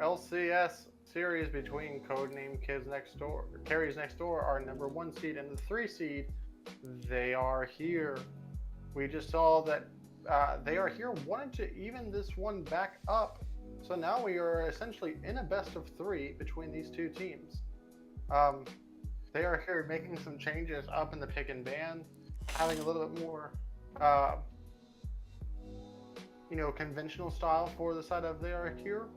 LCS series between Codename Kids Next Door, Carries Next Door, our number 1 seed and the 3 seed. They are here. We just saw that they are here, wanted to even this one back up. So now we are essentially in a best of 3 between these two teams. They are here making some changes up in the pick and ban, having a little bit more, conventional style for the side of they are here.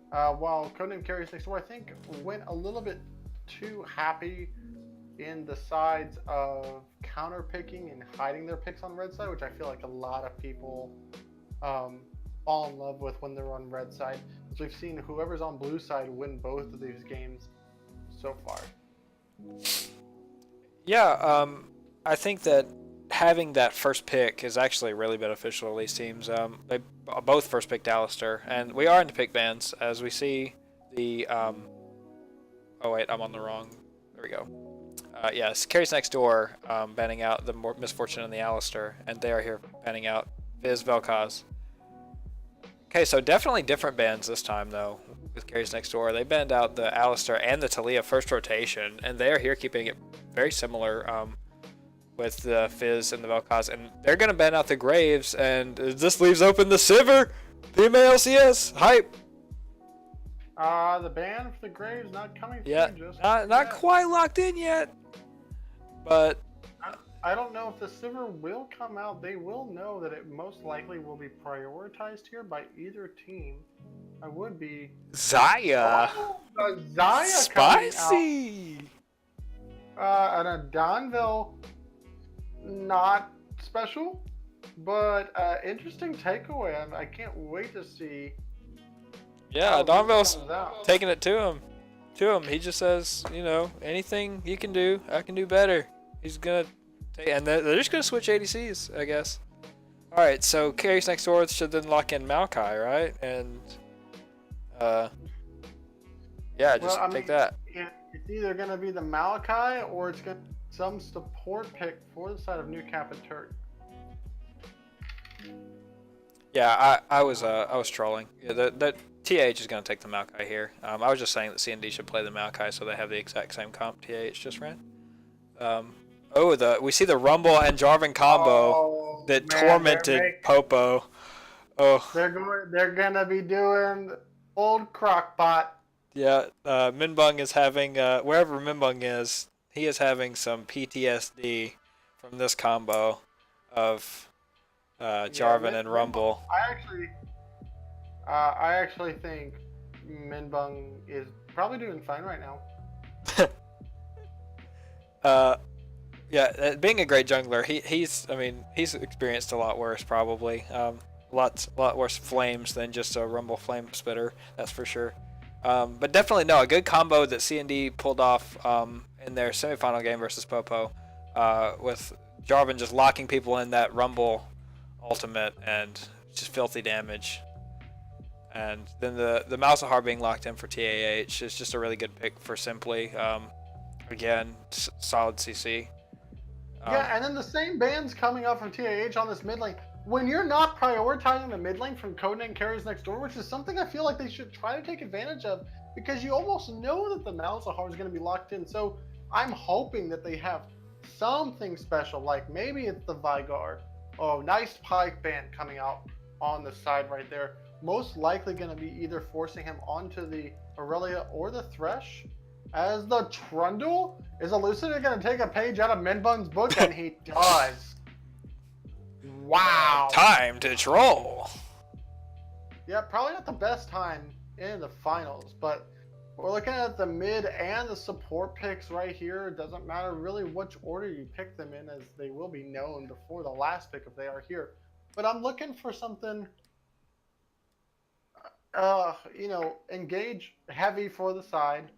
While Codename Carries Next Door, I think, went a little bit too happy in the sides of counter picking and hiding their picks on red side, which I feel like a lot of people fall in love with when they're on red side. As we've seen whoever's on blue side win both of these games so far. Yeah, I think that having that first pick is actually really beneficial to these teams. They both first picked Alistair, and we are into pick bans as we see the. Oh wait, I'm on the wrong. There we go. Yes, Carries Next Door banning out the Misfortune and the Alistair, and they are here banning out Fizz Vel'Koz. Okay, so definitely different bans this time though with Carries Next Door. They banned out the Alistair and the Taliyah first rotation, and they are here keeping it very similar with the Fizz and the Vel'Koz, and they're gonna ban out the Graves, and this leaves open the Sivir. PMA LCS hype. The ban for the Graves not coming through. Yeah, just not quite locked in yet, but I don't know if the Sivir will come out. They will know that it most likely will be prioritized here by either team. I would be Xayah. Xayah Spicy. And a Donville, not special, but interesting takeaway. I can't wait to see. Yeah, Donville's taking it to him. He just says, anything you can do, I can do better. He's gonna take, and they're just gonna switch ADCs, I guess. All right, so Carries Next Door should then lock in Maokai, right? And take that. It's either gonna be the Maokai or it's gonna be some support pick for the side of New Cap and Turk. Yeah, I was trolling. Yeah, that TAH is going to take the Maokai here. I was just saying that CND should play the Maokai so they have the exact same comp TAH just ran. We see the Rumble and Jarvan combo tormented Popo. Oh, they're gonna be doing old Crockpot. Yeah, Minbung is having wherever Minbung is, he is having some PTSD from this combo of Jarvan and Rumble. I actually think Minbung is probably doing fine right now. Being a great jungler, he's experienced a lot worse probably. Lot worse flames than just a Rumble flame spitter, that's for sure. But definitely a good combo that CND pulled off in their semifinal game versus Popo, with Jarvan just locking people in that Rumble ultimate and just filthy damage. And then the Malzahar being locked in for TAH is just a really good pick for Simply. Again, solid CC. And then the same bands coming up from TAH on this mid lane. When you're not prioritizing the mid lane from Codename Carries Next Door, which is something I feel like they should try to take advantage of, because you almost know that the Malzahar is going to be locked in. So I'm hoping that they have something special, like maybe it's the Vygar. Oh, nice Pike band coming out on the side right there. Most likely going to be either forcing him onto the Aurelia or the Thresh. As the Trundle, is Elucidator going to take a page out of Minbung's book? And he does. Wow. Time to troll. Yeah, probably not the best time in the finals, but we're looking at the mid and the support picks right here. It doesn't matter really which order you pick them in, as they will be known before the last pick if they are here. But I'm looking for something, engage heavy for the side.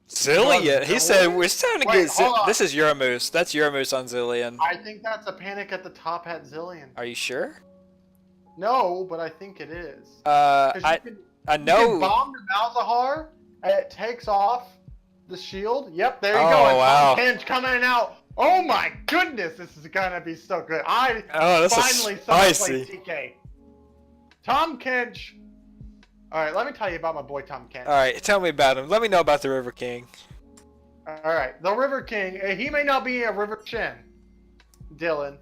Zillion. He said we're starting to get. This is Euromoose. That's Euromoose on Zillion. I think that's a panic at the top hat Zillion. Are you sure? No, but I think it is. I know. You can bomb the Malzahar, and it takes off the shield. Yep, there you go. Oh, wow. Pinch coming out. Oh my goodness, this is gonna be so good. This finally is saw him spicy. play TK. Tom Kench All right, let me tell you about my boy Tom Kent. All right, tell me about him. Let me know about the River King. All right, the River King. He may not be a River Chin, Dylan,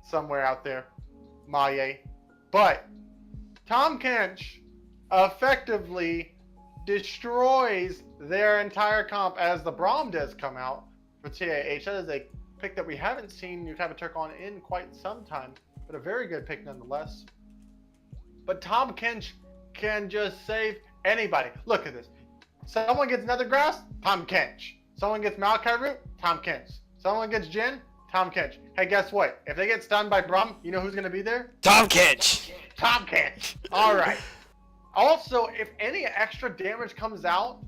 somewhere out there, Maye, but Tom Kench effectively destroys their entire comp as the Braum does come out for TAH. That is a pick that we haven't seen New Type of Turk on in quite some time, but a very good pick nonetheless. But Tom Kench can just save anybody. Look at this. Someone gets Nether Grass, Tom Kench. Someone gets Malachite Root, Tom Kench. Someone gets Jin, Tom Kench. Hey, guess what? If they get stunned by Braum, you know who's going to be there? Tom Kench. Tom Kench. All right. Also, if any extra damage comes out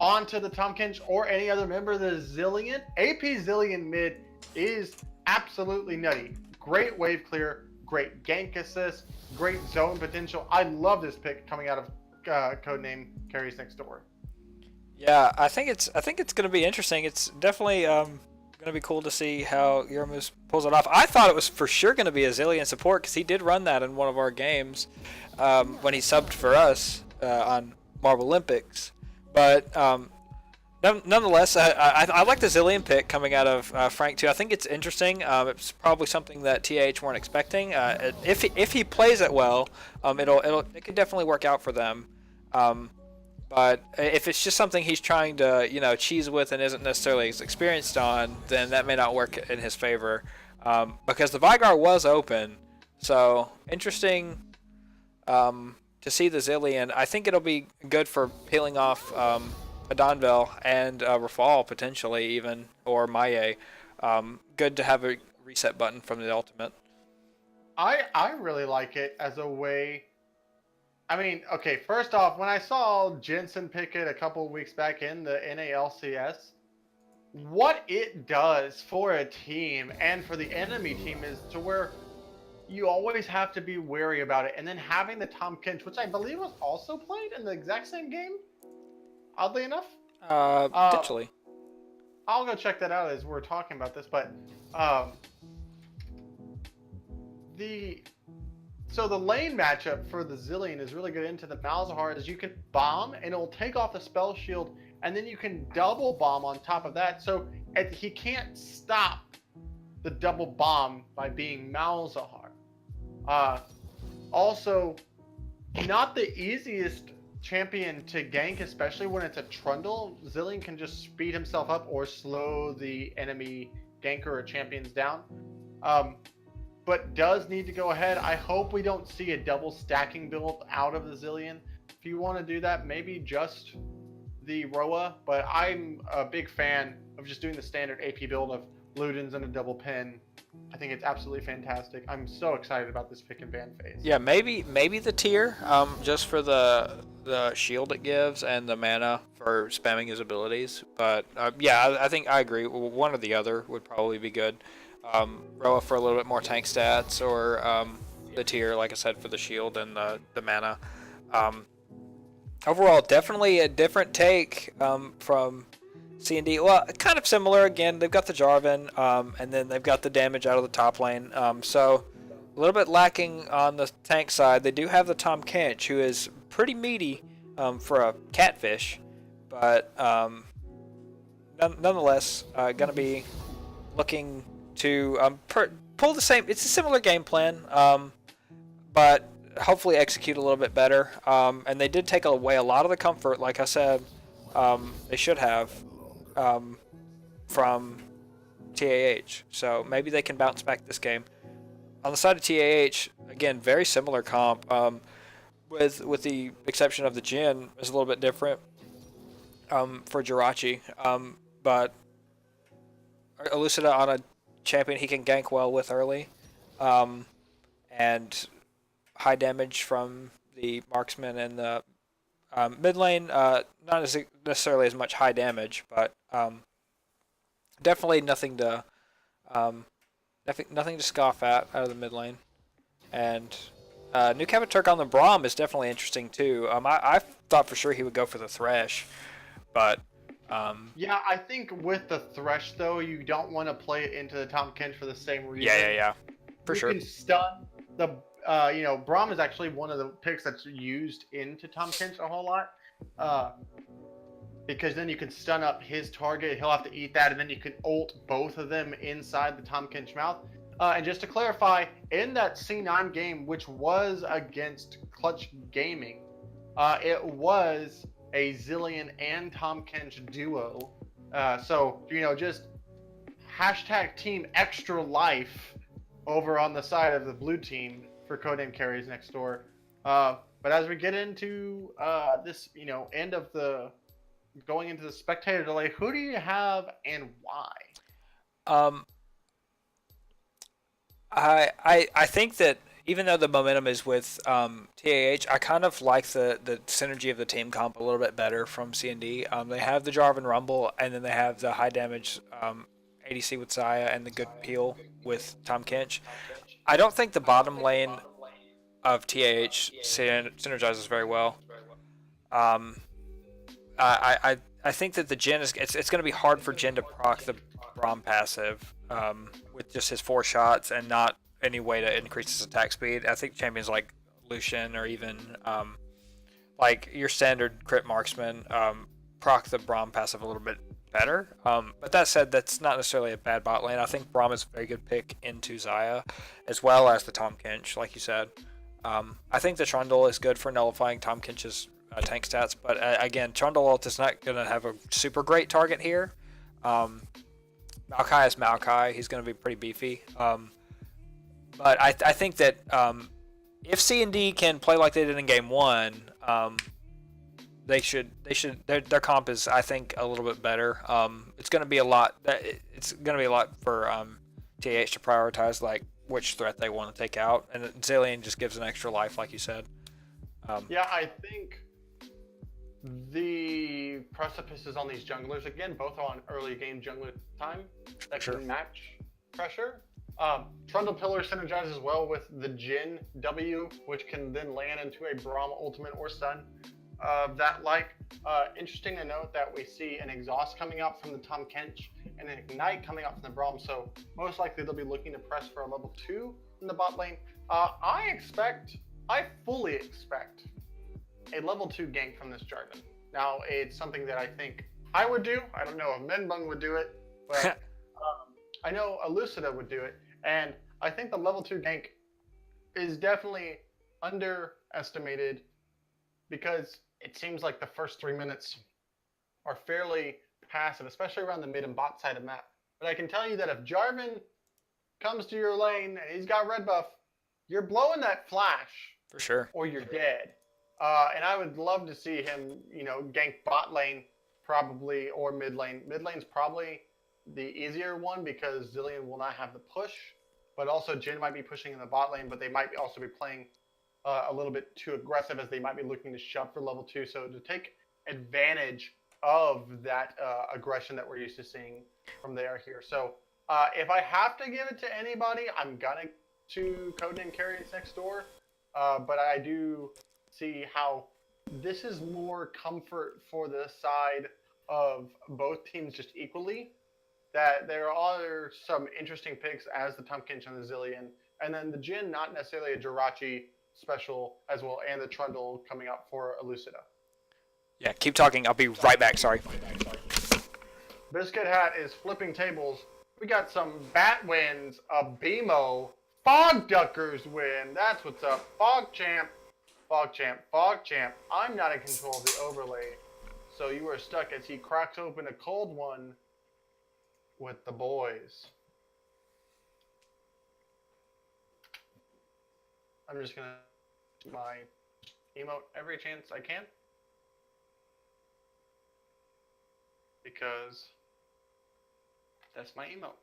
onto the Tom Kench or any other member of the Zillion, AP Zillion mid is absolutely nutty. Great wave clear, great gank assist, great zone potential. I love this pick coming out of codename Carries Next Door. Yeah, I think it's going to be interesting. It's definitely going to be cool to see how Yurmus pulls it off. I thought it was for sure going to be a Zillion support because he did run that in one of our games when he subbed for us on Marble Olympics. But nonetheless, I like the Zillion pick coming out of Frank too. I think it's interesting. It's probably something that TAH weren't expecting. If he plays it well, it could definitely work out for them. But if it's just something he's trying to, cheese with and isn't necessarily as experienced on, then that may not work in his favor. Because the Vigar was open, so interesting to see the Zillion. I think it'll be good for peeling off a Donvel and Rafal potentially even, or Maye. Good to have a reset button from the ultimate. I really like it as a way. I mean, okay, first off, when I saw Jensen pick it a couple weeks back in the NALCS, what it does for a team and for the enemy team is to where you always have to be wary about it. And then having the Tom Kench, which I believe was also played in the exact same game, oddly enough. Potentially. I'll go check that out as we're talking about this, but So the lane matchup for the Zillion is really good into the Malzahar is you can bomb and it'll take off the spell shield and then you can double bomb on top of that. So he can't stop the double bomb by being Malzahar. Also, not the easiest champion to gank, especially when it's a Trundle. Zillion can just speed himself up or slow the enemy ganker or champions down. But does need to go ahead. I hope we don't see a double stacking build out of the Zillion. If you want to do that, maybe just the Roa, but I'm a big fan of just doing the standard AP build of Ludens and a double pin. I think it's absolutely fantastic. I'm so excited about this pick and ban phase. Yeah, maybe the tier, just for the shield it gives and the mana for spamming his abilities. But yeah, I think I agree. One or the other would probably be good. Roa for a little bit more tank stats, or the tier, like I said, for the shield and the mana. Overall, definitely a different take from CND. Well, kind of similar. Again, they've got the Jarvan, and then they've got the damage out of the top lane. So a little bit lacking on the tank side. They do have the Tom Kench, who is pretty meaty for a catfish, but nonetheless, going to be looking to pull the same. It's a similar game plan, but hopefully execute a little bit better. And they did take away a lot of the comfort, like I said, they should have from TAH. So maybe they can bounce back this game. On the side of TAH, again, very similar comp, with the exception of the Jhin is a little bit different for Jirachi, but Elucida on a champion he can gank well with early, and high damage from the marksman and the mid lane. Not necessarily as much high damage, but definitely nothing to scoff at out of the mid lane. And New Captain Turk on the Braum is definitely interesting too. I thought for sure he would go for the Thresh, but yeah, I think with the Thresh though, you don't want to play it into the Tom Kench for the same reason. Yeah, for sure. You can stun the Braum is actually one of the picks that's used into Tom Kench a whole lot. Because then you can stun up his target, he'll have to eat that, and then you can ult both of them inside the Tom Kench mouth. And just to clarify, in that C9 game, which was against Clutch Gaming, it was a Zillion and Tom Kench duo. So, just hashtag team extra life over on the side of the blue team for Codename Carries next door. But as we get into this, end of the going into the spectator delay, who do you have and why? I think that even though the momentum is with TAH, I kind of like the synergy of the team comp a little bit better from CND. They have the Jarvan Rumble, and then they have the high damage ADC with Xayah and the good peel with Tom Kench. I don't think the bottom lane of TAH synergizes very well. I think that the Jhin it's going to be hard for Jhin to proc the Braum passive with just his 4 shots and not any way to increase his attack speed. I think champions like Lucian or even like your standard crit marksman proc the Braum passive a little bit better. But that said, that's not necessarily a bad bot lane. I think Braum is a very good pick into Xayah as well as the Tom Kench, like you said. I think the Trundle is good for nullifying Tom Kench's tank stats, but again, Trundle ult is not going to have a super great target here. Maokai is Maokai. He's going to be pretty beefy. But I think that if C&D can play like they did in Game 1, their comp is, I think, a little bit better. It's going to be a lot. It's going to be a lot for TAH to prioritize, like which threat they want to take out, and Zillion just gives an extra life, like you said. Yeah, I think the precipices on these junglers, again, both are on early game jungler time that can match pressure. Trundle Pillar synergizes well with the Jhin W, which can then land into a Braum ultimate or stun. Interesting to note that we see an exhaust coming out from the Tom Kench and an ignite coming out from the Braum, so most likely they'll be looking to press for a level 2 in the bot lane. I fully expect a level 2 gank from this Jarvan. Now, it's something that I think I would do. I don't know if Menbung would do it, but I know Elucida would do it, and I think the level 2 gank is definitely underestimated because it seems like the first 3 minutes are fairly passive, especially around the mid and bot side of the map. But I can tell you that if Jarvan comes to your lane and he's got red buff, you're blowing that flash. For sure. Or you're dead. And I would love to see him, gank bot lane probably, or mid lane. Mid lane's probably the easier one because Zillion will not have the push, but also Jhin might be pushing in the bot lane, but they might also be playing a little bit too aggressive as they might be looking to shove for level 2. So to take advantage of that aggression that we're used to seeing from there here. So if I have to give it to anybody, I'm gonna to Codename Carries next door. But I do see how this is more comfort for the side of both teams just equally. That there are some interesting picks as the Tom Kench and the Zillion. And then the Jhin, not necessarily a Jirachi special as well, and the Trundle coming up for Elucida. Yeah, keep talking. I'll be right back. Sorry. Biscuit Hat is flipping tables. We got some bat wins, a BMO, Fog Duckers win. That's what's up. Fog Champ, Fog Champ, Fog Champ. I'm not in control of the overlay, so you are stuck as he cracks open a cold one with the boys. I'm just gonna do my emote every chance I can, because that's my emote.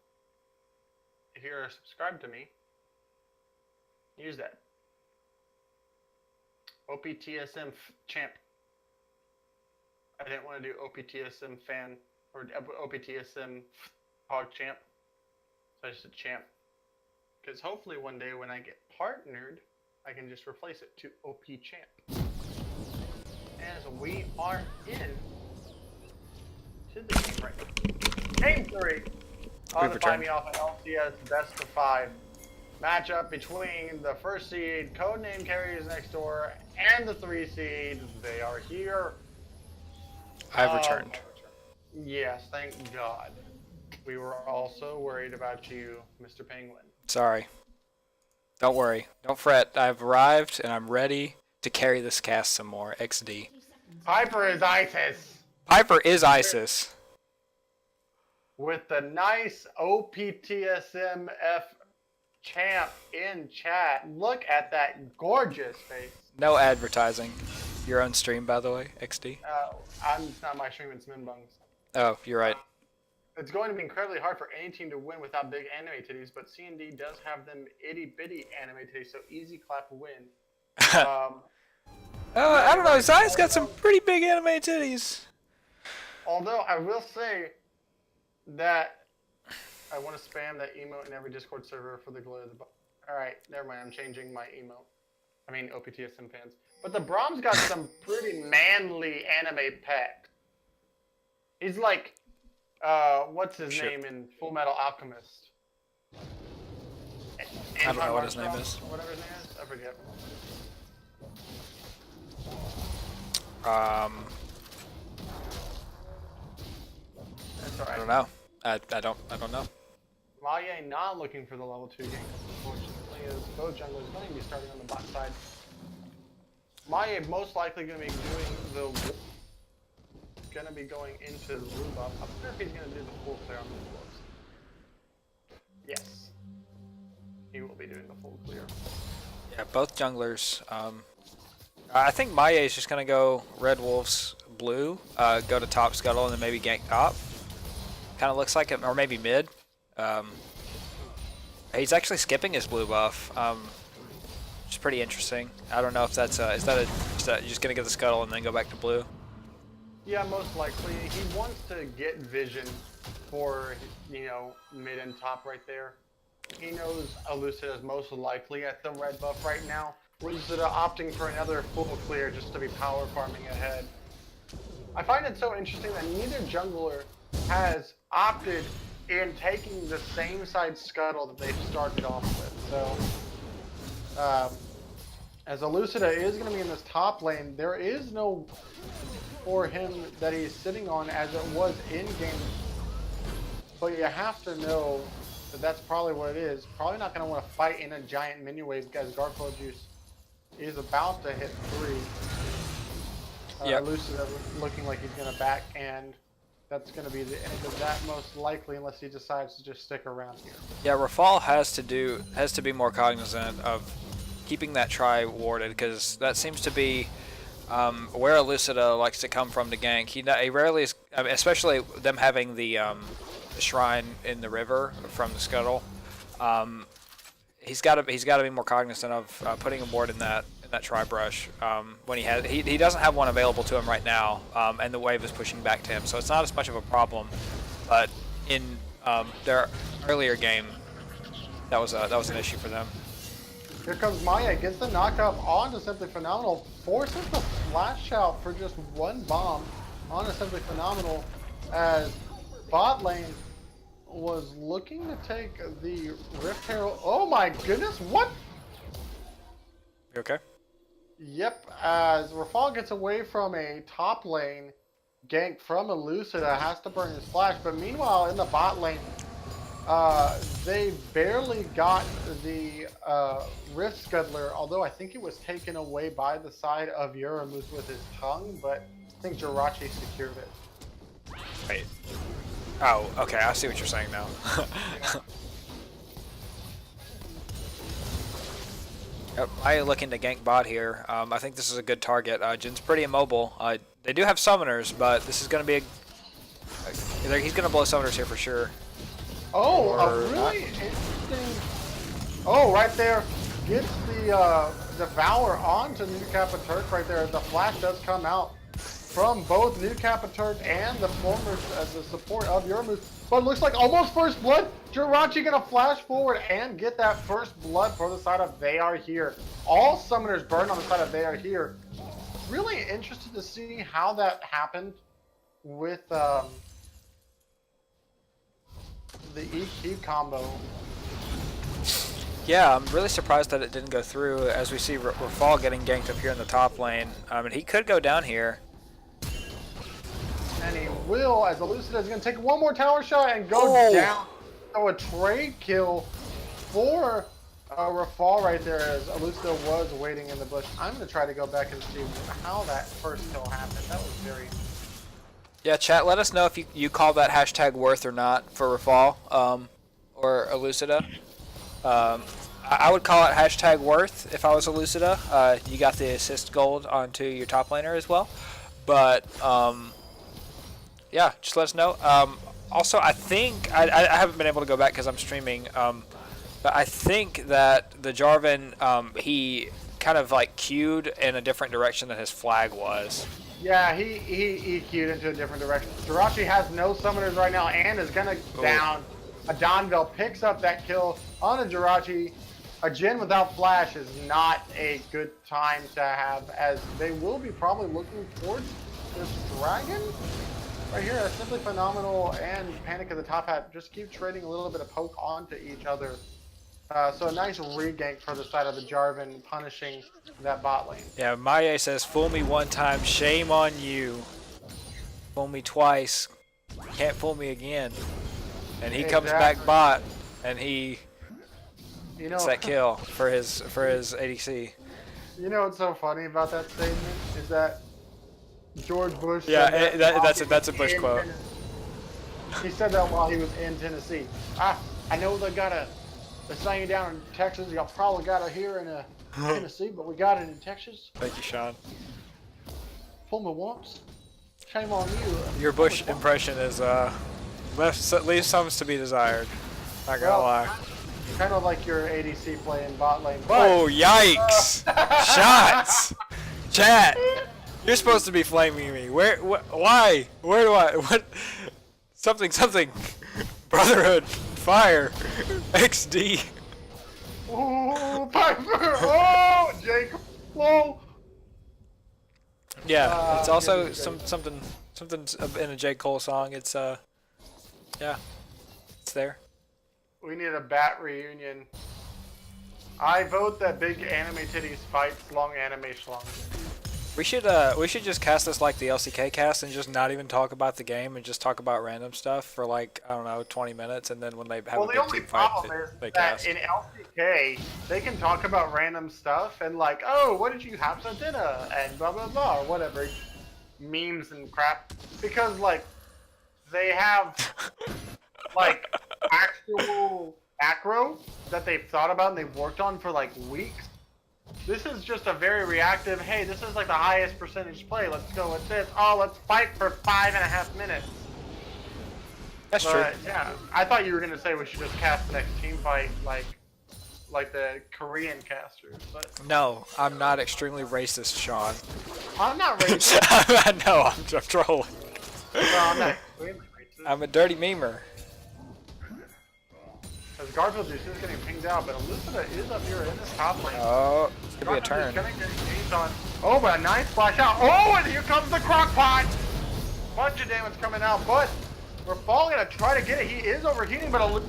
If you're subscribed to me, use that. OPTSM champ. I didn't want to do OPTSM fan or OPTSM hog champ, so I just said champ. Because hopefully one day when I get partnered, I can just replace it to OP champ. As we are in to the game right now. Game 3 on the Buy Me Off an LCS best of 5. matchup between the 1st seed, Codename Carries Next Door, and the 3 seed. They are here. I've returned. Yes, thank God. We were also worried about you, Mr. Penguin. Sorry. Don't worry. Don't fret. I've arrived and I'm ready to carry this cast some more. XD. Piper is ISIS. Piper is ISIS. With the nice OPTSMF champ in chat. Look at that gorgeous face. No advertising. Your own stream, by the way, XD. It's not my stream, it's Minbung's. Oh, you're right. It's going to be incredibly hard for any team to win without big anime titties, but CND does have them itty bitty anime titties, so easy clap win. I don't know. Zai's got some pretty big anime titties. Although I will say that I want to spam that emote in every Discord server for the glow of the. Alright, never mind. I'm changing my emote. I mean OPTSM fans. But the Brahms got some pretty manly anime pecs. He's like, what's his name in Full Metal Alchemist? I don't know what his name is. Whatever his name is, I forget. That's alright. I don't know. I don't know. Maye not looking for the level 2 gank, unfortunately, as both junglers going to be starting on the bot side. Maye most likely going to be going into the blue buff. I wonder if he's going to do the full clear on the wolves. Yes. He will be doing the full clear. Yeah, both junglers. I think Maye is just going to go red wolves blue, go to top scuttle, and then maybe gank top. Kind of looks like it, or maybe mid. He's actually skipping his blue buff, which is pretty interesting. I don't know if that's you're just gonna get the scuttle and then go back to blue. Yeah, most likely. He wants to get vision for, mid and top right there. He knows Elucida is most likely at the red buff right now. Elucida opting for another full clear just to be power farming ahead. I find it so interesting that neither jungler has opted in taking the same side scuttle that they've started off with. So, as Elucida is going to be in this top lane, there is no for him that he's sitting on as it was in game. But you have to know that that's probably what it is. Probably not going to want to fight in a giant mini wave because Garfield Juice is about to hit 3. Elucida looking like he's going to back, and that's going to be the end of that most likely, unless he decides to just stick around here. Yeah, Rafal has to be more cognizant of keeping that try warded, because that seems to be where Elucida likes to come from to gank. He rarely is, I mean, especially them having the shrine in the river from the scuttle. He's got to be more cognizant of putting a ward in that try brush when he doesn't have one available to him right now, and the wave is pushing back to him, so it's not as much of a problem. But in their earlier game, that was an issue for them. Here comes Maye, gets the knockup onto Simply Phenomenal, forces the flash out for just one bomb onto Simply Phenomenal, as bot lane was looking to take the Rift Herald. Oh my goodness, what? You okay? Yep, as Rafal gets away from a top lane gank from Elucida, has to burn his flash, but meanwhile in the bot lane, they barely got the Rift Scuttler, although I think it was taken away by the side of Uramus with his tongue, but I think Jirachi secured it. Wait. Oh, okay, I see what you're saying now. Yep, I looking to gank bot here. I think this is a good target. Jin's pretty immobile. They do have summoners, but this is going to be he's going to blow summoners here for sure. Oh, a really interesting. Oh, right there. Gets the Devour onto New Kappa Turk right there. The flash does come out from both New Kappa Turk and the former the support of Uramus. But it looks like almost first blood. Jirachi gonna flash forward and get that first blood for the side of They Are Here. All summoners burn on the side of They Are Here. Really interested to see how that happened with the EQ combo. Yeah, I'm really surprised that it didn't go through as we see Rafal getting ganked up here in the top lane. And he could go down here. And he will, as Elucida is going to take one more tower shot and go down. So a trade kill for Rafal right there as Elucida was waiting in the bush. I'm going to try to go back and see how that first kill happened. That was very... Yeah, chat, let us know if you call that hashtag worth or not for Rafal or Elucida. I would call it hashtag worth if I was Elucida. You got the assist gold onto your top laner as well. But, yeah, just let us know. Also, I think, I haven't been able to go back because I'm streaming, but I think that the Jarvan, he kind of like queued in a different direction than his flag was. Yeah, he queued into a different direction. Jirachi has no summoners right now and is going to down. A Donville picks up that kill on a Jirachi. A Jhin without flash is not a good time to have, as they will be probably looking towards this dragon. Right here, that's Simply Phenomenal and Panic at the top hat just keep trading a little bit of poke onto each other. So a nice regank for the side of the Jarvan, punishing that bot lane. Yeah, Maye says, fool me one time, shame on you. Fool me twice, can't fool me again. And he comes back bot, and he gets that kill for his ADC. You know what's so funny about that statement is that George Bush. Yeah, that's a Bush quote. He said that while he was in Tennessee. I know they're saying down in Texas. Y'all probably got it here in Tennessee, but we got it in Texas. Thank you, Sean. Fool me once, shame on you. Your Bush impression is leaves some to be desired. Not gonna lie. Kind of like your ADC play in bot lane. Oh, yikes! Shots! Chat! You're supposed to be flaming me. Why? Where do I? What? Something. Brotherhood. Fire. XD. Oh, Piper! Oh, Jacob! Whoa! Yeah, it's also something in a J. Cole song. It's yeah, it's there. We need a bat reunion. I vote that big anime titties fights long anime schlong. We should just cast this like the LCK cast and just not even talk about the game and just talk about random stuff for like, I don't know, 20 minutes, and then when they have a big team fight, they cast. In LCK they can talk about random stuff and like, oh, what did you have for dinner and blah blah blah or whatever, memes and crap, because like they have like actual macro that they've thought about and they've worked on for like weeks. This is just a very reactive, hey, this is like the highest percentage play, let's go with this. Oh, let's fight for 5.5 minutes. That's true. Yeah, I thought you were going to say we should just cast the next team fight like the Korean casters. But no, I'm not extremely racist, Sean. I'm not racist. I know, I'm trolling. Well, I'm not extremely racist. I'm a dirty memer. As Garfield is just getting pinged out, but Elucida is up here in this top lane. Oh, it's gonna be a turn. Oh, but a nice splash out. Oh, and here comes the crock pot. Bunch of damage coming out, but we're falling to try to get it. He is overheating, but away.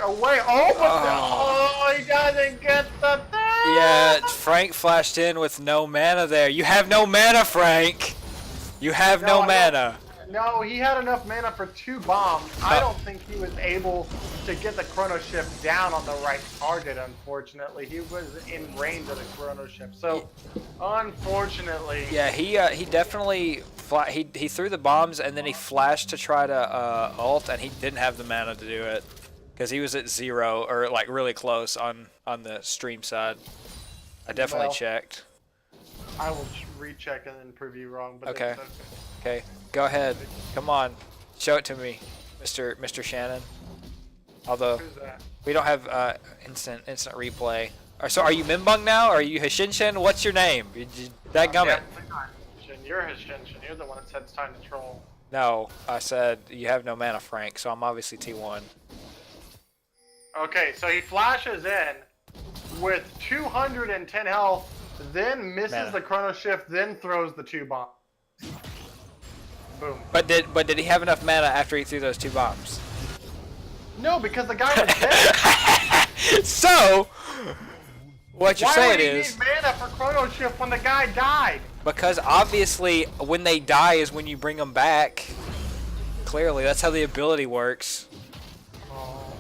Oh, but he doesn't get the thing. Yeah, Frank flashed in with no mana there. You have no mana, Frank. You have no mana. No, he had enough mana for 2 bombs. I don't think he was able to get the Chrono Shift down on the right target, unfortunately. He was in range of the Chrono Shift, so unfortunately... Yeah, he definitely... He threw the bombs and then he flashed to try to ult, and he didn't have the mana to do it. Because he was at 0, or like really close on the stream side. I definitely checked. I will recheck and then prove you wrong, but okay. Okay, go ahead. Come on, show it to me, Mr. Shannon. Although we don't have instant replay. So are you Mimbung now? Or are you Hishinshin? What's your name? That gummit. You're Hishinshin. You're the one that said it's time to troll. No, I said you have no mana, Frank. So I'm obviously T1. Okay, so he flashes in with 210 health, then misses the Chrono Shift, then throws the 2 bombs. Boom. But did he have enough mana after he threw those 2 bombs? No, because the guy was dead. So, what you're Why saying would he is, need mana for Chrono Shift when the guy died? because obviously when they die is when you bring them back. Clearly, that's how the ability works. Oh.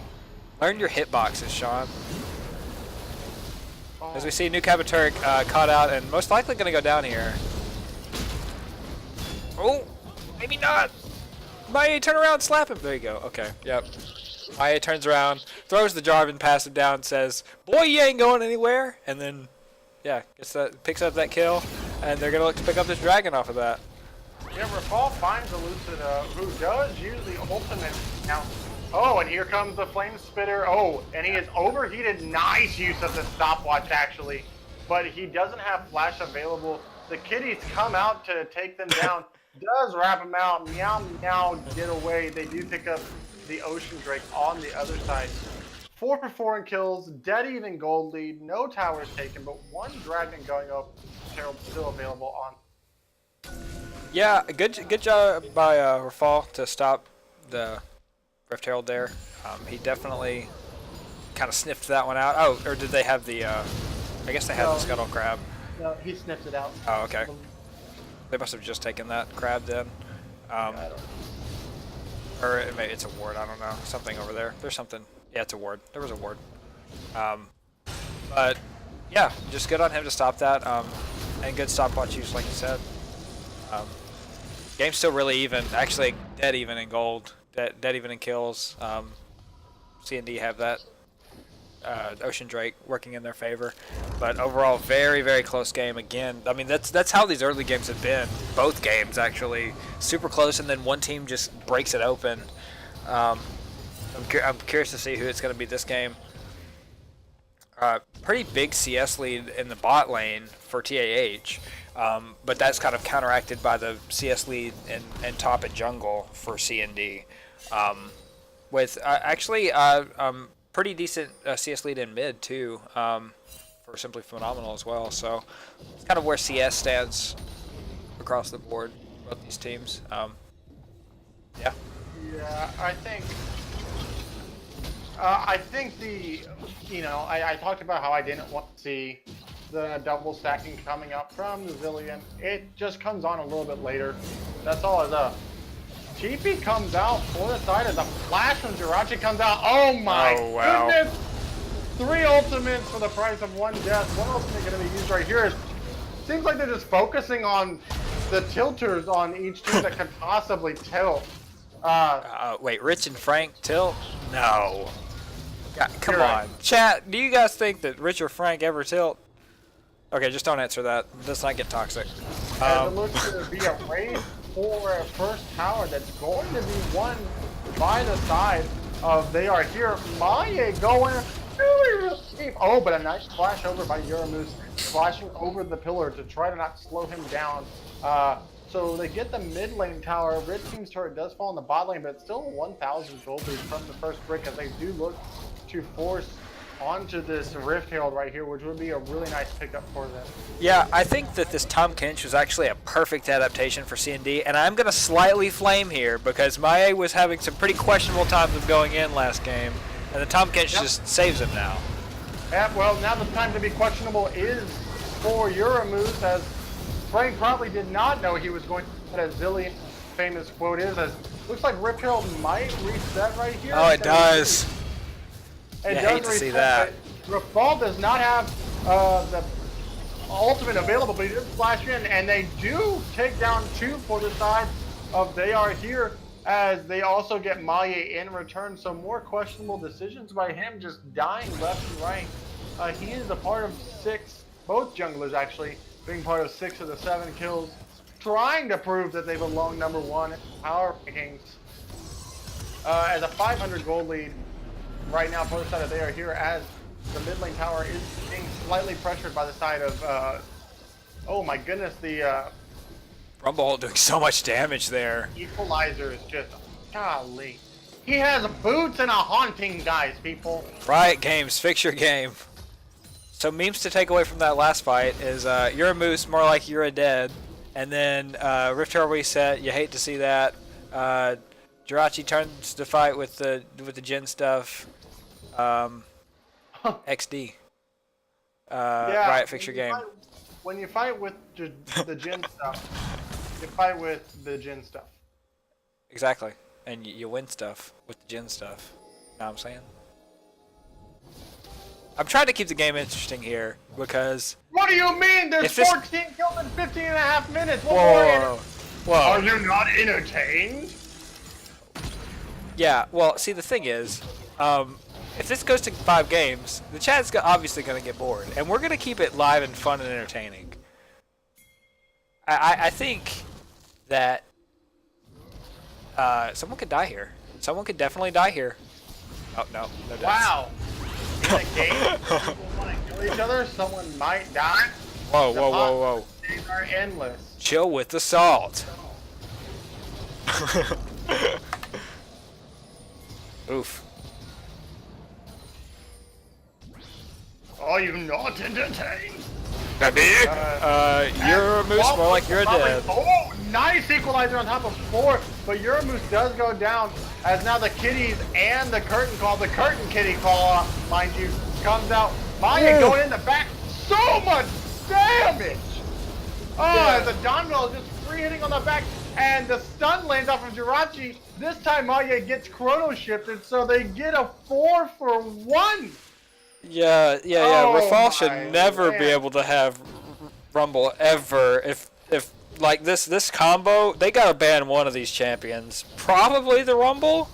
Learn your hitboxes, Sean. Oh. As we see, New Turk caught out and most likely going to go down here. Oh, maybe not. Maya, turn around, slap him. There you go. Okay, yep. Maya turns around, throws the Jarvan passive down, says, "Boy, you ain't going anywhere." And then, yeah, picks up that kill, and they're going to look to pick up this dragon off of that. Yeah, Rafal finds a Lucida who does use the ultimate now. Oh, and here comes the Flame Spitter. Oh, and he is overheated. Nice use of the stopwatch, actually. But he doesn't have flash available. The kitties come out to take them down. Does wrap them out. Meow, meow, get away. They do pick up the Ocean Drake on the other side. 4 for 4 in kills. Dead even gold lead. No towers taken, but one dragon going up. Herald still available on. Yeah, good job by Rafal to stop the Rift Herald there. He definitely kind of sniffed that one out. Oh, or did they have the, I guess they had the Scuttle Crab. No, he sniffed it out. Oh, okay. They must have just taken that crab then. Or it's a ward, I don't know. Something over there. There's something. Yeah, it's a ward. There was a ward. But, yeah, just good on him to stop that. And good stopwatch use, like you said. Game's still really even. Actually, dead even in gold. Dead even in kills. CND have that Ocean Drake working in their favor. But overall, very, very close game again. I mean, that's how these early games have been. Both games, actually. Super close, and then one team just breaks it open. I'm curious to see who it's going to be this game. Pretty big CS lead in the bot lane for TAH. But that's kind of counteracted by the CS lead and top and jungle for CND. With actually pretty decent CS lead in mid too, for Simply Phenomenal as well. So it's kind of where CS stands across the board, both these teams. Yeah. Yeah, I think I talked about how I didn't want to see the double stacking coming up from the Zillion. It just comes on a little bit later. That's all it is. TP comes out for the side of the flash when Jirachi comes out. Oh my goodness! 3 ultimates for the price of 1 death. One ultimate going to be used right here. Seems like they're just focusing on the tilters on each team that can possibly tilt. Wait, Rich and Frank tilt? No. God, come on. Right. Chat, do you guys think that Rich or Frank ever tilt? Okay, just don't answer that. Let's not get toxic. It looks to be a race for a first tower that's going to be won by the side of they are here. Maya going really deep. Oh, but a nice flash over by Uramus, flashing over the pillar to try to not slow him down. So they get the mid lane tower. Red Team's turret does fall in the bot lane, but it's still 1,000 gold lead from the first brick as they do look to force onto this Rift Herald right here, which would be a really nice pickup for them. Yeah, I think that this Tom Kench was actually a perfect adaptation for CND, and I'm going to slightly flame here because Maya was having some pretty questionable times of going in last game, and the Tom Kench just saves him now. Yeah, well, now the time to be questionable is for Uramus, as Frank probably did not know he was going to, as Zillion famous quote is, as looks like Rift Herald might reset right here. Oh, it does. It Yeah, does hate to see reset, that. but Rafal does not have the ultimate available, but he did flash in, and they do take down 2 for the side of they are here, as they also get Maya in return. So more questionable decisions by him, just dying left and right. He is a part of 6, both junglers actually, being part of 6 of the 7 kills, trying to prove that they belong number 1 in power rankings. As a 500 gold lead right now for the side of they are here, as the mid lane tower is being slightly pressured by the side of, oh my goodness, the Rumble doing so much damage there. Equalizer is just, golly. He has boots and a haunting, guys, people. Riot Games, fix your game. So memes to take away from that last fight is you're a moose, more like you're a dead. And then Rift Herald reset, you hate to see that. Jirachi turns to fight with the Jin stuff. XD. Yeah, Riot Fix Your Game. When you fight with the Jin stuff, you fight with the Jin stuff. Exactly. And you win stuff with the Jin stuff. You know what I'm saying? I'm trying to keep the game interesting here because... What do you mean? There's 14 kills in 15 and a half minutes. What more? Whoa. Are you not entertained? Yeah, well, see, the thing is, if this goes to 5 games, the chat's obviously going to get bored, and we're going to keep it live and fun and entertaining. I think that someone could die here. Someone could definitely die here. Oh, no deaths. Wow. In a game, people want to kill each other, someone might die. Whoa. These are endless. Chill with the salt. Oof. Are you not entertained? You're a moose, more like you're a dead. Oh, nice equalizer on top of 4, but Euromoose does go down as now the kitties and the curtain kitty call, mind you, comes out. Maya going in the back, so much damage! Oh, the Donville is just free hitting on the back, and the stun lands off of Jirachi. This time Maya gets chrono shifted, so they get a 4 for 1. Yeah. Oh, Rafal should never be able to have Rumble ever. If like this combo, they gotta ban one of these champions. Probably the Rumble.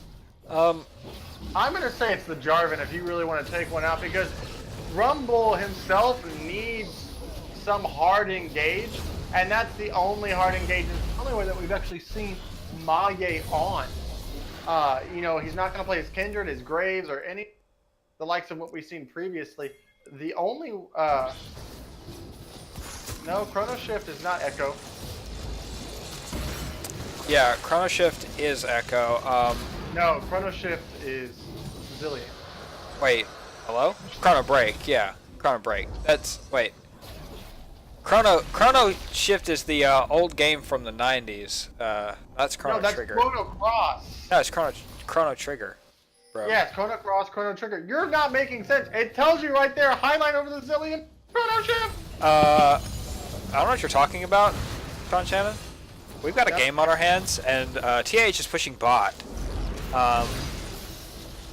I'm gonna say it's the Jarvan if you really want to take one out, because Rumble himself needs some hard engage, and that's the only hard engage, it's the only way that we've actually seen Maye on. You know, he's not gonna play his Kindred, his Graves, or any the likes of what we've seen previously. The only no, Chrono Shift is not Echo. Yeah, Chrono Shift is Echo. No, Chrono Shift is Zillion. Wait, hello? Chrono Break, yeah. Chrono Break. Wait. Chrono Shift is the old game from the 90s. That's Chrono Trigger. No, that's Chrono Cross. No, it's Chrono Trigger, bro. Yeah, it's Chrono Cross, Chrono Trigger. You're not making sense. It tells you right there, highlight over the Zillion, Chrono Shift. I don't know what you're talking about, Sean Shannon. We've got a game on our hands, and TAH is pushing bot.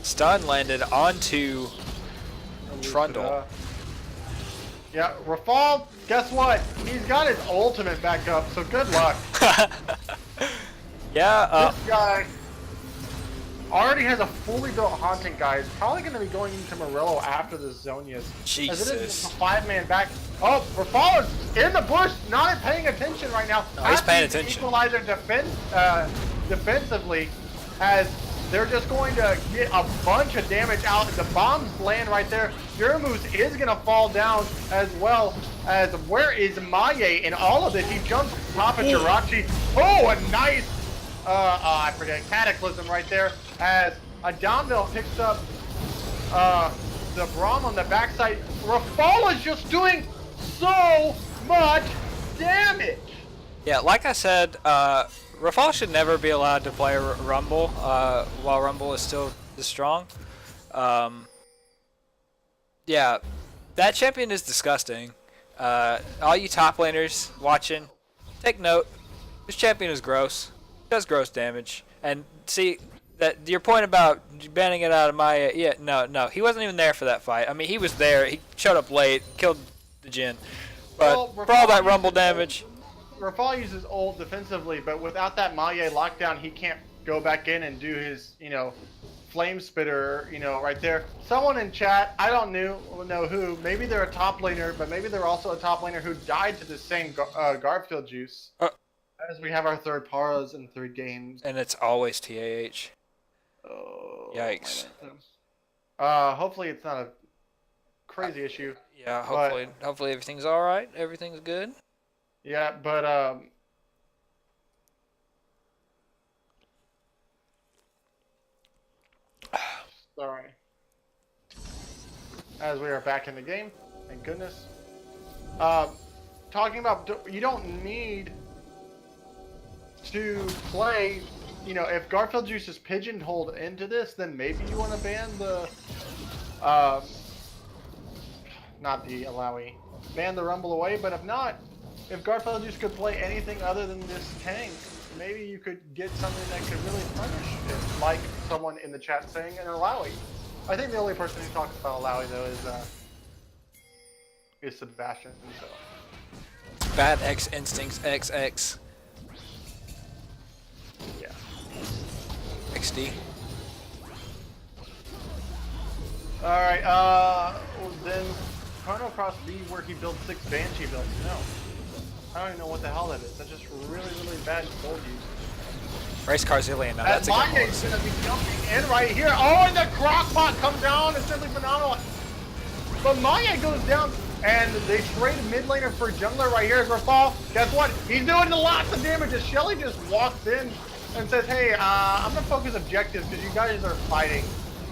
Stun landed onto Trundle. Yeah, Rafal, guess what? He's got his ultimate back up, so good luck. Yeah, this guy already has a fully built Haunting guy. He's probably going to be going into Morello after the Zonias. Jesus. As it is just a 5-man back. Oh, Rafal is in the bush, not paying attention right now. No, he's paying attention. Equalizer defensively, as they're just going to get a bunch of damage out. The bombs land right there. Jiramoose is going to fall down as well. As where is Maye in all of this? He jumps top of Jirachi. Oh, a nice, I forget, Cataclysm right there. As a Donville picks up the Braum on the backside. Rafal is just doing so much damage. Yeah, like I said, Rafal should never be allowed to play Rumble while Rumble is still this strong. Yeah, that champion is disgusting. All you top laners watching, take note. This champion is gross. Does gross damage. And see, that your point about banning it out of my no, he wasn't even there for that fight. I mean, he was there. He showed up late, killed the Jin. But for all that Rumble damage. Rafal uses ult defensively, but without that Maye lockdown, he can't go back in and do his, flame spitter, right there. Someone in chat, I don't know who, maybe they're a top laner, but maybe they're also a top laner who died to the same Garfield juice. As we have our third paras in 3 games. And it's always TAH. Oh, yikes. Hopefully it's not a crazy issue. Yeah, hopefully everything's alright. Everything's good. Yeah, but sorry. As we are back in the game, thank goodness. Talking about, you don't need to play, if Garfield Juice is pigeonholed into this, then maybe you want to ban the not the Alawi. Ban the Rumble away, but if not, if Garfield just could play anything other than this tank, maybe you could get something that could really punish it, like someone in the chat saying an Alawi. I think the only person who talks about Alawi though is Sebastian himself. Bad X Instincts XX. Yeah. XD. Alright, then Chrono Cross B where he builds 6 Banshee builds. No. I don't even know what the hell that is. That's just really, really bad gold use. Race Car Zillion, now that's a good one. Maya's gonna be jumping in right here. Oh, and the Crockpot comes down. It's simply phenomenal. But Maya goes down, and they trade mid laner for jungler right here as Rafal. Guess what? He's doing lots of damage as Shelly just walks in and says, hey, I'm gonna focus objectives because you guys are fighting.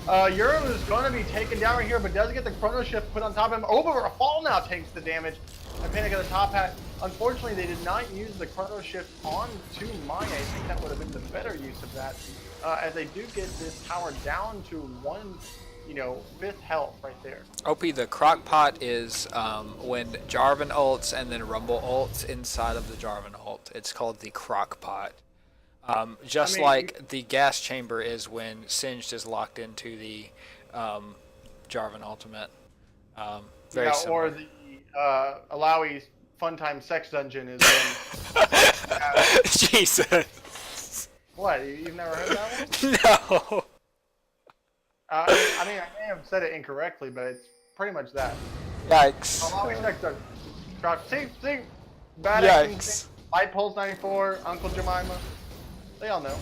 Eurum is gonna be taken down right here, but does get the Chrono Shift put on top of him. Oh, but Rafal now takes the damage. And Panic at the top hat. Unfortunately, they did not use the Chrono Shift onto Maya. I think that would have been the better use of that. As they do get this tower down to 1/5 health right there. OP, the Crockpot is when Jarvan ults and then Rumble ults inside of the Jarvan ult. It's called the Crockpot. Like the gas chamber is when Singed is locked into the Jarvan ultimate. Very similar. Or the Alawi's Funtime Sex Dungeon is when... Jesus. What? You've never heard that one? No. I may have said it incorrectly, but it's pretty much that. Yikes. Alawi Sex Dungeon. See? Bad Yikes. Light Pulse 94, Uncle Jemima. They all know.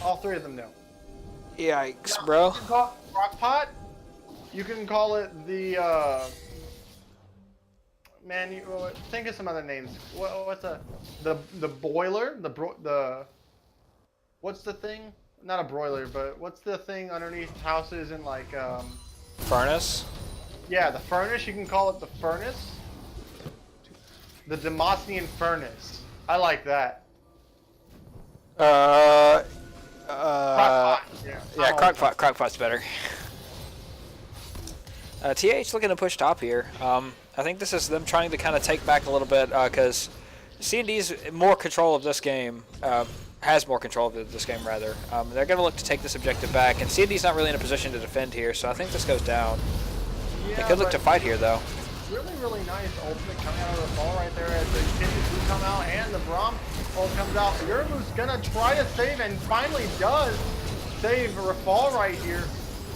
All 3 of them know. Yikes, bro. You can call it Crockpot. You can call it the... Man, think of some other names. What's the boiler? The what's the thing? Not a broiler, but what's the thing underneath houses in like Furnace? Yeah, the furnace. You can call it the furnace. The Demosthenes furnace. I like that. Crockpot. Yeah, Crockpot's better. TAH looking to push top here. I think this is them trying to kind of take back a little bit because CND's more control of this game, has more control of this game rather. They're going to look to take this objective back, and CND's not really in a position to defend here, so I think this goes down. Yeah, they could look to fight here though. Really, really nice ultimate coming out of the ball right there as the Kinjis do come out and the Braum ult comes out. Yurmu's gonna try to save and finally does save Rafal right here.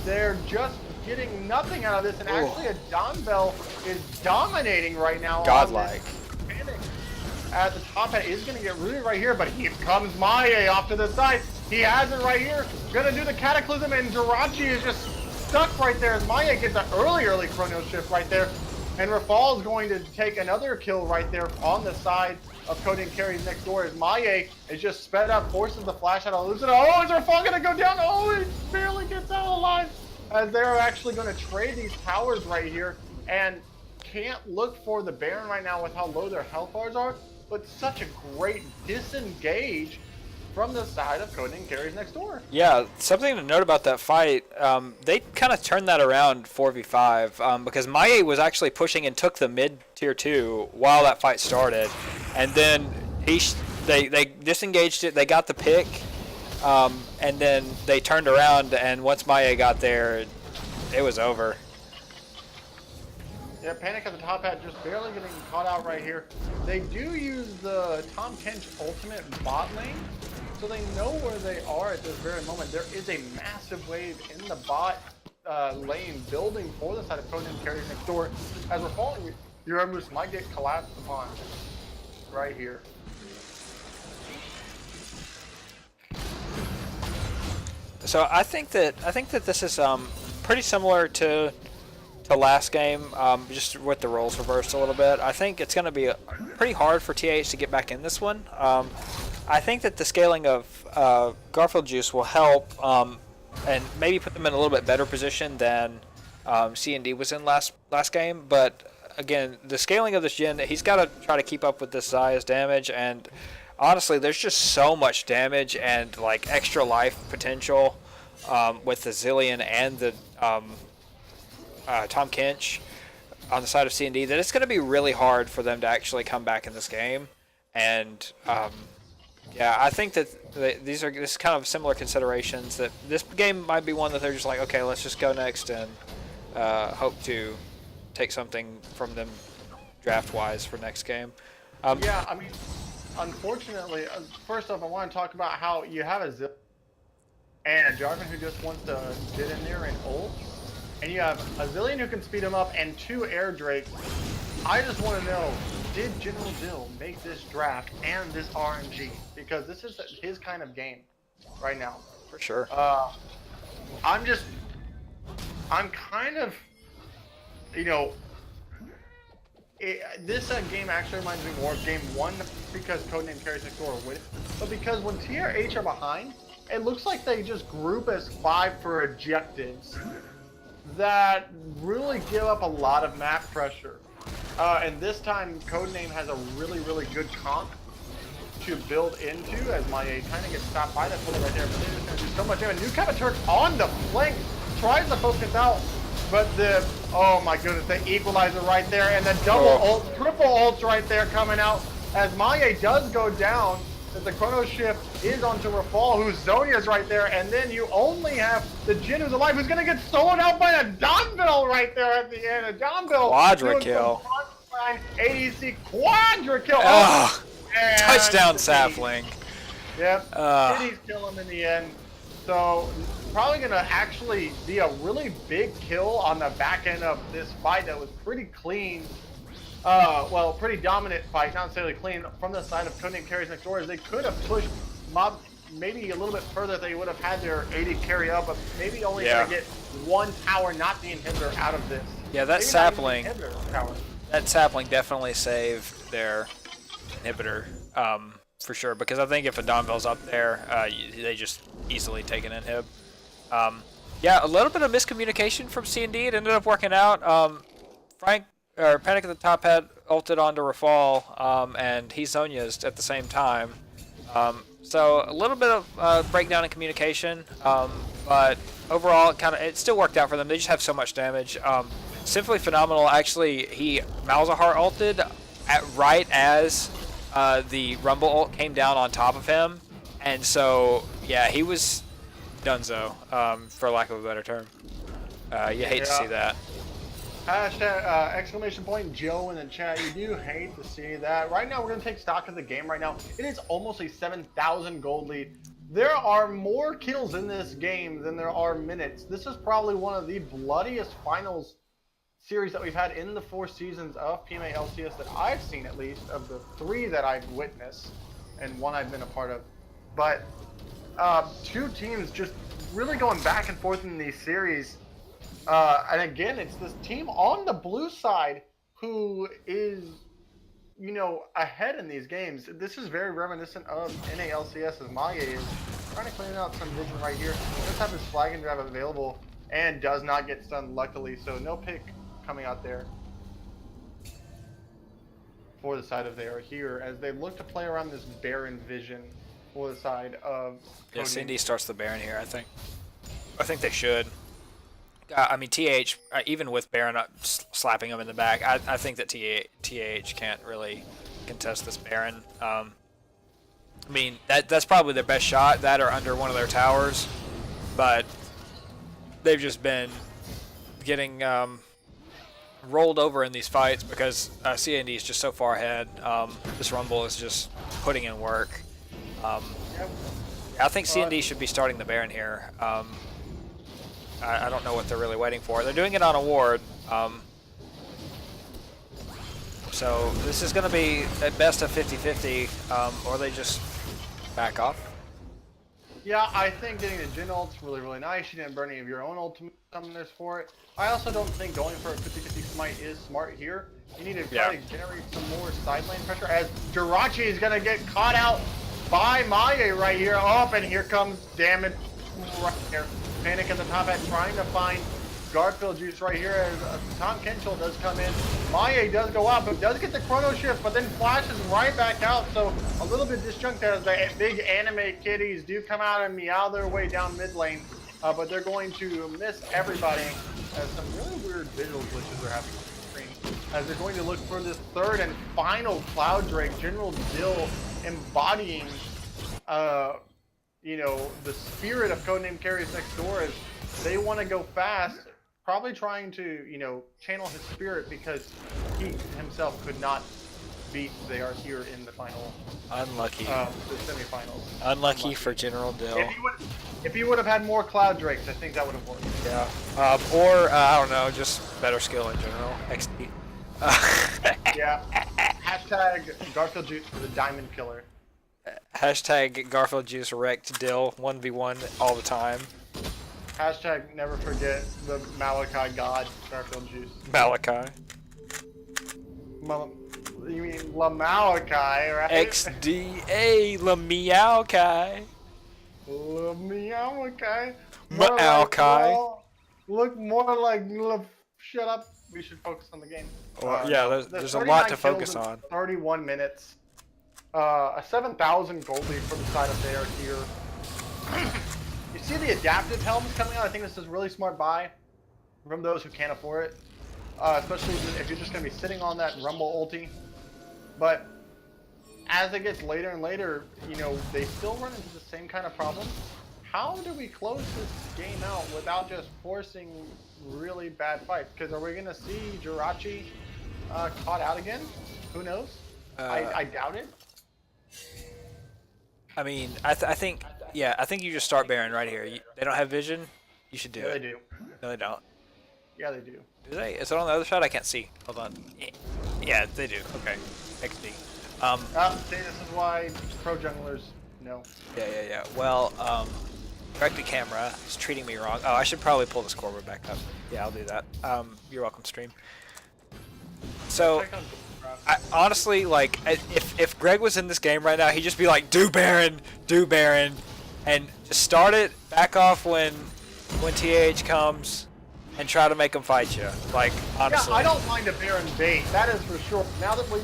They're just getting nothing out of this, and actually a Donbell is dominating right now. Godlike. Panic at the top hat is going to get rooted right here, but here comes Maye off to the side. He has it right here. Going to do the Cataclysm, and Jirachi is just stuck right there as Maye gets an early Chrono Shift right there. And Rafal is going to take another kill right there on the side of Cody and Carry's next door as Maye is just sped up, forces the flash out of Lucid. Oh, is Rafal going to go down? Oh, he barely gets out alive. As they're actually going to trade these towers right here and can't look for the Baron right now with how low their health bars are, but such a great disengage from the side of Cody and Carry's next door. Yeah, something to note about that fight, they kind of turned that around 4v5 because Maye was actually pushing and took the mid tier 2 while that fight started, and then they disengaged it, they got the pick, and then they turned around, and once Maye got there, it was over. Yeah, Panic at the top hat just barely getting caught out right here. They do use the Tom Kench ultimate bot lane, so they know where they are at this very moment. There is a massive wave in the bot lane building for the side of Cody and Carry next door. As we're falling, Uramus might get collapsed upon right here. So I think that this is pretty similar to last game, just with the roles reversed a little bit. I think it's going to be pretty hard for TAH to get back in this one. I think that the scaling of Garfield Juice will help and maybe put them in a little bit better position than CND was in last game. But again, the scaling of this gen, he's got to try to keep up with this Zaya's damage, and honestly, there's just so much damage and like extra life potential with the Zillion and the Tom Kench. on the side of CND that it's going to be really hard for them to actually come back in this game. And yeah, I think that this is kind of similar considerations, that this game might be one that they're just like, okay, let's just go next and hope to take something from them draft-wise for next game. Yeah, I mean, unfortunately, first off, I want to talk about how you have a Zip and a Jarvan who just wants to get in there and ult, and you have a Zillion who can speed him up and 2 Air Drakes. I just want to know, did General Dill make this draft and this RNG? Because this is his kind of game right now. For sure. I'm kind of, you know, this game actually reminds me more of Game 1 because Codename carries next door with it. But because when TAH are behind, it looks like they just group as 5 for objectives that really give up a lot of map pressure. And this time, Codename has a really, really good comp to build into as Maya kind of gets stopped by that bullet right there. But they're just going to do so much damage. New Turk on the flank, tries to focus out, but oh my goodness, the equalizer right there, and the double ult, triple ults right there coming out as Maya does go down. As the chrono shift is onto Rafal, who's Zonia's right there, and then you only have the Jin who's alive, who's gonna get stolen out by a Donville right there at the end. A Donville quadra kill. ADC quadra kill. Oh, touchdown sapling. Yep. Cities kill him in the end. So probably gonna actually be a really big kill on the back end of this fight that was pretty clean. Well, pretty dominant fight, not necessarily clean, from the side of Codename carries next door, as they could have pushed Mob maybe a little bit further if they would have had their AD carry up, but maybe only gonna get 1 tower, not the inhibitor, out of this. Yeah, that sapling. That sapling definitely saved their inhibitor, for sure. Because I think if a Donville's up there, they just easily take an inhib. Yeah, a little bit of miscommunication from CND. It ended up working out. Panic at the top had ulted onto Rafal, and he Zonia's at the same time. So a little bit of breakdown in communication, but overall, it still worked out for them. They just have so much damage. Simply Phenomenal, actually, he Malzahar ulted right as the Rumble ult came down on top of him, and so yeah, he was donezo, for lack of a better term. You hate to see that. Hashtag exclamation point Joe in the chat. You do hate to see that. Right now, we're going to take stock of the game right now. It is almost a 7,000 gold lead. There are more kills in this game than there are minutes. This is probably one of the bloodiest finals series that we've had in the 4 seasons of PMA LCS that I've seen, at least, of the 3 that I've witnessed, and 1 I've been a part of. But 2 teams just really going back and forth in these series. And again, it's this team on the blue side who is, you know, ahead in these games. This is very reminiscent of NALCS as Maya is trying to clean out some vision right here. Does have his flag and grab available and does not get stunned, luckily. So no pick coming out there for the side of they are here as they look to play around this Baron vision for the side of Yeah, CND starts the Baron here, I think. I think they should. I mean, TAH, even with Baron slapping him in the back, I think that TAH can't really contest this Baron. I mean, that's probably their best shot, that or under one of their towers, but they've just been getting rolled over in these fights because CND is just so far ahead. This Rumble is just putting in work. I think CND should be starting the Baron here. I don't know what they're really waiting for. They're doing it on a ward. So this is going to be at best a 50-50, or they just back off. Yeah, I think getting the Jin ult's really, really nice. You didn't burn any of your own ultimate summoners for it. I also don't think going for a 50-50 smite is smart here. You need to try to generate some more side lane pressure as Jirachi is going to get caught out by Maya right here. Oh, and here comes damage right here. Panic at the top hat trying to find Garfield juice right here as Tom Kenchel does come in. Maya does go out, but does get the chrono shift, but then flashes right back out. So a little bit disjunct as the big anime kitties do come out and meow their way down mid lane. But they're going to miss everybody as some really weird visual glitches are happening on the screen. as they're going to look for this third and final Cloud Drake. General Dill embodying, you know, the spirit of Codename Carries Next Door as they want to go fast, probably trying to, you know, channel his spirit because he himself could not beat. They are here in the final. Unlucky. The semifinals. Unlucky for General Dill. If he would have had more Cloud Drakes, I think that would have worked. Yeah. Or I don't know, just better skill in general. XD. Yeah. Hashtag Garfield Juice for the Diamond Killer. Hashtag Garfield Juice wrecked Dill 1v1 all the time. Hashtag never forget the Malachi God Garfield Juice. Malachi. You mean La Malachi, right? XDA La Meowkai. La Meowkai. Meowkai. Look more like shut up. We should focus on the game. Well, yeah, there's a lot to focus on. 31 minutes. A 7,000 gold lead for the side of there here. You see the adaptive helms coming out? I think this is a really smart buy from those who can't afford it. Especially if you're just going to be sitting on that Rumble ulti. But as it gets later and later, you know, they still run into the same kind of problem. How do we close this game out without just forcing really bad fights? Because are we going to see Jirachi caught out again? Who knows? I doubt it. I mean, I think you just start Baron right here. They don't have vision. You should do it. They do. No, they don't. Yeah, they do. Do they? Is it on the other side? I can't see. Hold on. Yeah, they do. Okay. XD. See, this is why pro junglers know. Yeah. Well, directed camera is treating me wrong. Oh, I should probably pull the scoreboard back up. Yeah, I'll do that. You're welcome, stream. So, honestly, like, if Greg was in this game right now, he'd just be like, do Baron, and just start it, back off when TAH comes, and try to make him fight you. Like, honestly. Yeah, I don't mind a Baron bait, that is for sure. Now that we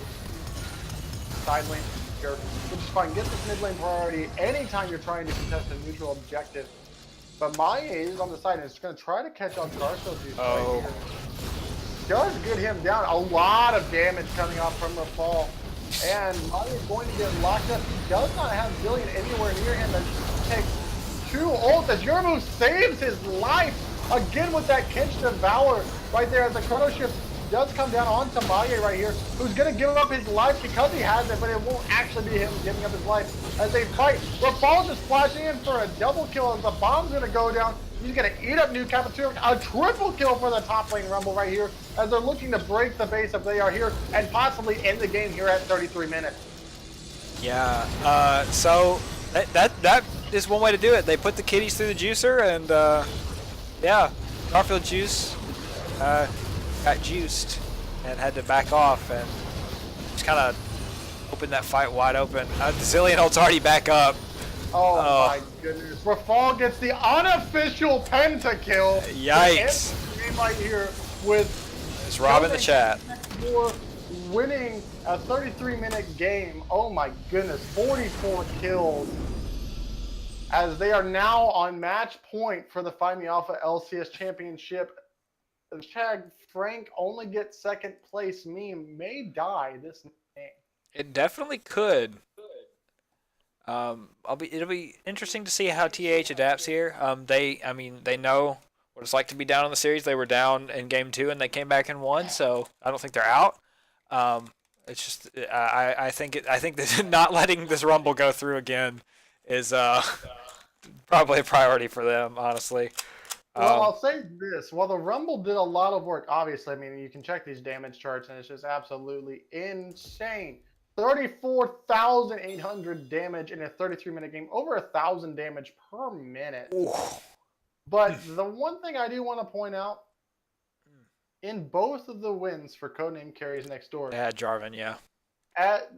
side lane here, which is fine. Get this mid lane priority anytime you're trying to contest a neutral objective. But Maya is on the side and is going to try to catch out Garfield Juice right here. Does get him down. A lot of damage coming off from the fall. And Maya is going to get locked up. He does not have Zillion anywhere near him and takes 2 ults as your move saves his life. Again with that Kinch Devour right there as the Chrono Shift does come down onto Maye right here, who's going to give up his life because he has it, but it won't actually be him giving up his life as they fight. Rafal's just flashing in for a double kill as the bomb's going to go down. He's going to eat up New Capital. A triple kill for the top lane Rumble right here as they're looking to break the base if they are here and possibly end the game here at 33 minutes. Yeah, so that is one way to do it. They put the kitties through the juicer and, yeah, Garfield Juice got juiced and had to back off and just kind of opened that fight wide open. The Zillion ult's already back up. Oh my goodness. Rafal gets the unofficial pentakill. Yikes. Game right here with it's Rob in the chat. Winning a 33-minute game. Oh my goodness. 44 kills. As they are now on match point for the Find Me Alpha LCS Championship. The hashtag Frank only gets second place meme may die this game. It definitely could. It'll be interesting to see how TAH adapts here. They know what it's like to be down in the series. They were down in game 2 and they came back and won, so I don't think they're out. It's just I think that not letting this Rumble go through again is probably a priority for them, honestly. Well, I'll say this. While the Rumble did a lot of work, obviously, I mean, you can check these damage charts, and it's just absolutely insane. 34,800 damage in a 33-minute game. Over 1,000 damage per minute. Ooh. But the one thing I do want to point out, in both of the wins for Codename Carries Next Door. Yeah, Jarvan, yeah.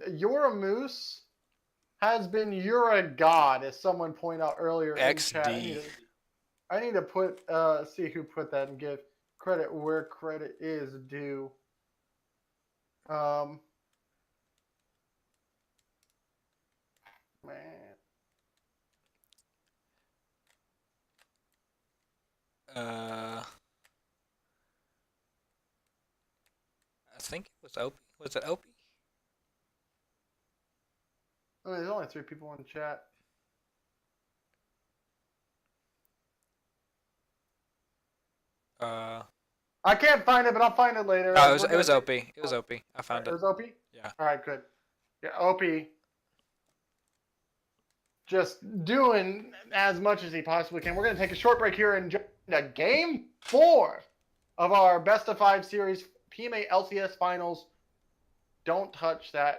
You're a Moose has been You're a God, as someone pointed out earlier XD. in chat. I need to put see who put that and give credit where credit is due. Man. think it was Opie. Was it Opie? I mean, there's only 3 people in the chat. I can't find it, but I'll find it later. No, it was Opie. It was Opie. I found it. It was Opie? Yeah. All right, good. Yeah, Opie just doing as much as he possibly can. We're going to take a short break here and jump into Game 4 of our Best of 5 series PMA LCS Finals. Don't touch that